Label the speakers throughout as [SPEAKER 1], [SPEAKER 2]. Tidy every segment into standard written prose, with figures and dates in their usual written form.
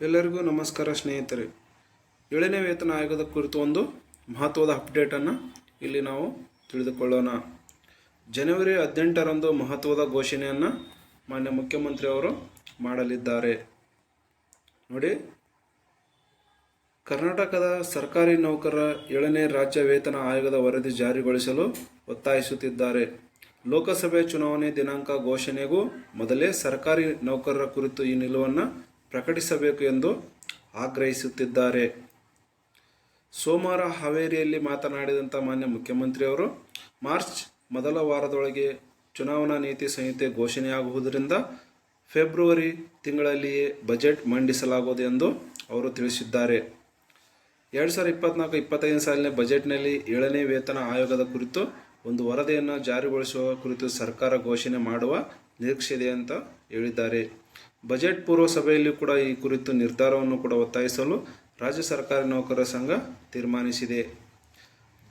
[SPEAKER 1] ಎಲ್ಲರಿಗೂ ನಮಸ್ಕಾರ ಸ್ನೇಹಿತರೆ. 7ನೇ ವೇತನ ಆಯೋಗದ ಕುರಿತು ಒಂದು ಮಹತ್ವದ ಅಪ್ಡೇಟನ್ನು ಇಲ್ಲಿ ನಾವು ತಿಳಿದುಕೊಳ್ಳೋಣ. ಜನವರಿ 18ರಂದು ಮಹತ್ವದ ಘೋಷಣೆಯನ್ನು ಮಾನ್ಯ ಮುಖ್ಯಮಂತ್ರಿ ಅವರು ಮಾಡಲಿದ್ದಾರೆ. ನೋಡಿ, ಕರ್ನಾಟಕದ ಸರ್ಕಾರಿ ನೌಕರರ 7ನೇ ರಾಜ್ಯ ವೇತನ ಆಯೋಗದ ವರದಿ ಜಾರಿಗೊಳಿಸಲು ಒತ್ತಾಯಿಸುತ್ತಿದ್ದಾರೆ. ಲೋಕಸಭೆ ಚುನಾವಣೆ ದಿನಾಂಕ ಘೋಷಣೆಗೂ ಮೊದಲೇ ಸರ್ಕಾರಿ ನೌಕರರ ಕುರಿತು ಈ ನಿಲುವನ್ನು ಪ್ರಕಟಿಸಬೇಕು ಎಂದು ಆಗ್ರಹಿಸುತ್ತಿದ್ದಾರೆ. ಸೋಮವಾರ ಹಾವೇರಿಯಲ್ಲಿ ಮಾತನಾಡಿದಂಥ ಮಾನ್ಯ ಮುಖ್ಯಮಂತ್ರಿಯವರು, ಮಾರ್ಚ್ ಮೊದಲ ವಾರದೊಳಗೆ ಚುನಾವಣಾ ನೀತಿ ಸಂಹಿತೆ ಘೋಷಣೆಯಾಗುವುದರಿಂದ ಫೆಬ್ರವರಿ ತಿಂಗಳಲ್ಲಿಯೇ ಬಜೆಟ್ ಮಂಡಿಸಲಾಗುವುದು ಎಂದು ಅವರು ತಿಳಿಸಿದ್ದಾರೆ. 2024-25 ಸಾಲಿನ ಬಜೆಟ್ನಲ್ಲಿ 7ನೇ ವೇತನ ಆಯೋಗದ ಕುರಿತು ಒಂದು ವರದಿಯನ್ನು ಜಾರಿಗೊಳಿಸುವ ಕುರಿತು ಸರ್ಕಾರ ಘೋಷಣೆ ಮಾಡುವ ನಿರೀಕ್ಷೆ ಇದೆ ಅಂತ ಹೇಳಿದ್ದಾರೆ. ಬಜೆಟ್ ಪೂರ್ವ ಸಭೆಯಲ್ಲಿ ಕೂಡ ಈ ಕುರಿತು ನಿರ್ಧಾರವನ್ನು ಕೂಡ ಒತ್ತಾಯಿಸಲು ರಾಜ್ಯ ಸರ್ಕಾರಿ ನೌಕರರ ಸಂಘ ತೀರ್ಮಾನಿಸಿದೆ.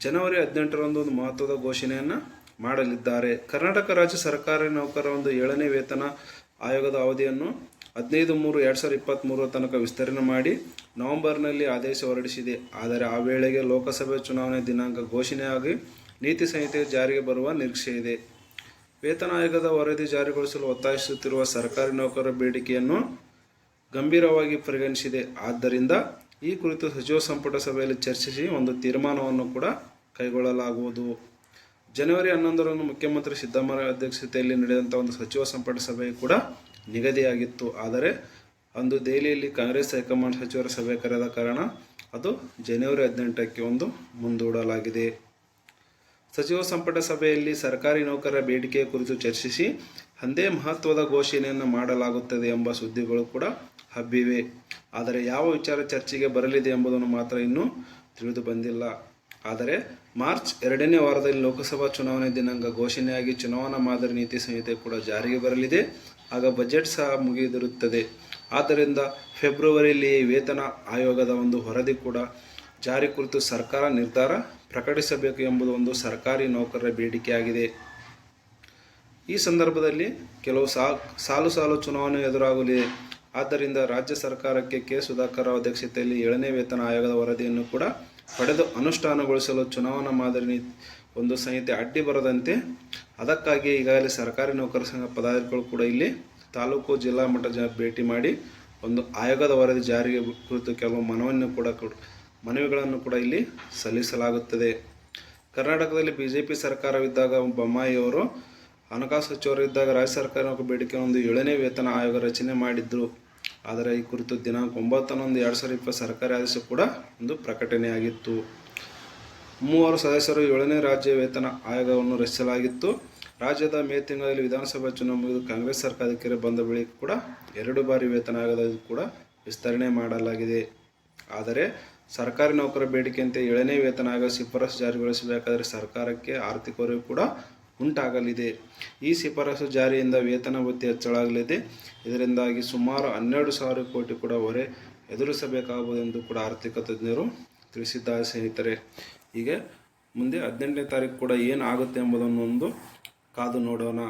[SPEAKER 1] ಜನವರಿ 18ರಂದು ಒಂದು ಮಹತ್ವದ ಘೋಷಣೆಯನ್ನು ಮಾಡಲಿದ್ದಾರೆ. ಕರ್ನಾಟಕ ರಾಜ್ಯ ಸರ್ಕಾರಿ ನೌಕರರ ಒಂದು 7ನೇ ವೇತನ ಆಯೋಗದ ಅವಧಿಯನ್ನು 15/3/2023 ತನಕ ವಿಸ್ತರಣೆ ಮಾಡಿ ನವೆಂಬರ್ನಲ್ಲಿ ಆದೇಶ ಹೊರಡಿಸಿದೆ. ಆದರೆ ಆ ವೇಳೆಗೆ ಲೋಕಸಭೆ ಚುನಾವಣೆ ದಿನಾಂಕ ಘೋಷಣೆಯಾಗಿ ನೀತಿ ಸಂಹಿತೆ ಜಾರಿಗೆ ಬರುವ ನಿರೀಕ್ಷೆ ಇದೆ. ವೇತನ ಆಯೋಗದ ವರದಿ ಜಾರಿಗೊಳಿಸಲು ಒತ್ತಾಯಿಸುತ್ತಿರುವ ಸರ್ಕಾರಿ ನೌಕರರ ಬೇಡಿಕೆಯನ್ನು ಗಂಭೀರವಾಗಿ ಪರಿಗಣಿಸಿದೆ. ಆದ್ದರಿಂದ ಈ ಕುರಿತು ಸಚಿವ ಸಂಪುಟ ಸಭೆಯಲ್ಲಿ ಚರ್ಚಿಸಿ ಒಂದು ತೀರ್ಮಾನವನ್ನು ಕೂಡ ಕೈಗೊಳ್ಳಲಾಗುವುದು. ಜನವರಿ 11ರಂದು ಮುಖ್ಯಮಂತ್ರಿ ಸಿದ್ದರಾಮಯ್ಯ ಅಧ್ಯಕ್ಷತೆಯಲ್ಲಿ ನಡೆದಂಥ ಒಂದು ಸಚಿವ ಸಂಪುಟ ಸಭೆ ಕೂಡ ನಿಗದಿಯಾಗಿತ್ತು. ಆದರೆ ಅಂದು ದೆಹಲಿಯಲ್ಲಿ ಕಾಂಗ್ರೆಸ್ ಹೈಕಮಾಂಡ್ ಸಚಿವರ ಸಭೆ ಕರೆದ ಕಾರಣ ಅದು ಜನವರಿ 18ಕ್ಕೆ ಒಂದು ಮುಂದೂಡಲಾಗಿದೆ. ಸಚಿವ ಸಂಪುಟ ಸಭೆಯಲ್ಲಿ ಸರ್ಕಾರಿ ನೌಕರರ ಬೇಡಿಕೆಯ ಕುರಿತು ಚರ್ಚಿಸಿ ಅಂದೇ ಮಹತ್ವದ ಘೋಷಣೆಯನ್ನು ಮಾಡಲಾಗುತ್ತದೆ ಎಂಬ ಸುದ್ದಿಗಳು ಕೂಡ ಹಬ್ಬಿವೆ. ಆದರೆ ಯಾವ ವಿಚಾರ ಚರ್ಚೆಗೆ ಬರಲಿದೆ ಎಂಬುದನ್ನು ಮಾತ್ರ ಇನ್ನೂ ತಿಳಿದು ಬಂದಿಲ್ಲ. ಆದರೆ ಮಾರ್ಚ್ 2ನೇ ವಾರದಲ್ಲಿ ಲೋಕಸಭಾ ಚುನಾವಣೆ ದಿನಾಂಕ ಘೋಷಣೆಯಾಗಿ ಚುನಾವಣಾ ಮಾದರಿ ನೀತಿ ಸಂಹಿತೆ ಕೂಡ ಜಾರಿಗೆ ಬರಲಿದೆ. ಆಗ ಬಜೆಟ್ ಸಹ ಮುಗಿದಿರುತ್ತದೆ. ಆದ್ದರಿಂದ ಫೆಬ್ರವರಿಯಲ್ಲಿ ವೇತನ ಆಯೋಗದ ಒಂದು ವರದಿ ಕೂಡ ಜಾರಿ ಕುರಿತು ಸರ್ಕಾರ ನಿರ್ಧಾರ ಪ್ರಕಟಿಸಬೇಕು ಎಂಬುದು ಒಂದು ಸರ್ಕಾರಿ ನೌಕರರ ಬೇಡಿಕೆಯಾಗಿದೆ. ಈ ಸಂದರ್ಭದಲ್ಲಿ ಕೆಲವು ಸಾಲು ಚುನಾವಣೆ ಎದುರಾಗಲಿದೆ. ಆದ್ದರಿಂದ ರಾಜ್ಯ ಸರ್ಕಾರಕ್ಕೆ ಕೆ. ಸುಧಾಕರ್ ಅಧ್ಯಕ್ಷತೆಯಲ್ಲಿ 7ನೇ ವೇತನ ಆಯೋಗದ ವರದಿಯನ್ನು ಕೂಡ ಪಡೆದು ಅನುಷ್ಠಾನಗೊಳಿಸಲು ಚುನಾವಣಾ ಮಾದರಿ ಒಂದು ಸಂಹಿತೆ ಅಡ್ಡಿ ಬರದಂತೆ ಅದಕ್ಕಾಗಿ ಈಗಾಗಲೇ ಸರ್ಕಾರಿ ನೌಕರರ ಸಂಘ ಪದಾಧಿಕಾರಿಗಳು ಕೂಡ ಇಲ್ಲಿ ತಾಲೂಕು ಜಿಲ್ಲಾ ಮಟ್ಟ ಭೇಟಿ ಮಾಡಿ ಒಂದು ಆಯೋಗದ ವರದಿ ಜಾರಿಗೆ ಕುರಿತು ಕೆಲವು ಮನವಿಗಳನ್ನು ಕೂಡ ಇಲ್ಲಿ ಸಲ್ಲಿಸಲಾಗುತ್ತದೆ. ಕರ್ನಾಟಕದಲ್ಲಿ ಬಿಜೆಪಿ ಸರ್ಕಾರವಿದ್ದಾಗ ಬೊಮ್ಮಾಯಿಯವರು ಹಣಕಾಸು ಸಚಿವರಿದ್ದಾಗ ರಾಜ್ಯ ಸರ್ಕಾರ ಬೇಡಿಕೆ ಒಂದು 7ನೇ ವೇತನ ಆಯೋಗ ರಚನೆ ಮಾಡಿದ್ರು. ಆದರೆ ಈ ಕುರಿತು ದಿನಾಂಕ 9/11/2020 ಸರ್ಕಾರಿ ಆದೇಶ ಕೂಡ ಒಂದು ಪ್ರಕಟಣೆಯಾಗಿತ್ತು. 3 ಸದಸ್ಯರು 7ನೇ ರಾಜ್ಯ ವೇತನ ಆಯೋಗವನ್ನು ರಚಿಸಲಾಗಿತ್ತು. ರಾಜ್ಯದ ಮೇ ತಿಂಗಳಲ್ಲಿ ವಿಧಾನಸಭಾ ಚುನಾವಣೆ ಮುಗಿದು ಕಾಂಗ್ರೆಸ್ ಸರ್ಕಾರ ಅಧಿಕಾರ ಬಂದ ಬಳಿಕ ಕೂಡ 2 ಬಾರಿ ವೇತನ ಆಯೋಗದ ಕೂಡ ವಿಸ್ತರಣೆ ಮಾಡಲಾಗಿದೆ. ಆದರೆ ಸರ್ಕಾರಿ ನೌಕರರ ಬೇಡಿಕೆಯಂತೆ 7ನೇ ವೇತನ ಆಯೋಗ ಶಿಫಾರಸು ಜಾರಿಗೊಳಿಸಬೇಕಾದರೆ ಸರ್ಕಾರಕ್ಕೆ ಆರ್ಥಿಕ ಹೊರೆ ಕೂಡ ಉಂಟಾಗಲಿದೆ. ಈ ಶಿಫಾರಸು ಜಾರಿಯಿಂದ ವೇತನ ಭತ್ಯೆ ಹೆಚ್ಚಳವಾಗಲಿದೆ. ಇದರಿಂದಾಗಿ ಸುಮಾರು 12,000 ಕೋಟಿ ಕೂಡ ಹೊರೆ ಎದುರಿಸಬೇಕಾಗುವುದು ಎಂದು ಕೂಡ ಆರ್ಥಿಕ ತಜ್ಞರು ತಿಳಿಸಿದ್ದಾರೆ. ಸ್ನೇಹಿತರೆ, ಹೀಗೆ ಮುಂದೆ 18ನೇ ತಾರೀಕು ಕೂಡ ಏನು ಆಗುತ್ತೆ ಎಂಬುದನ್ನು ಒಂದು ಕಾದು ನೋಡೋಣ.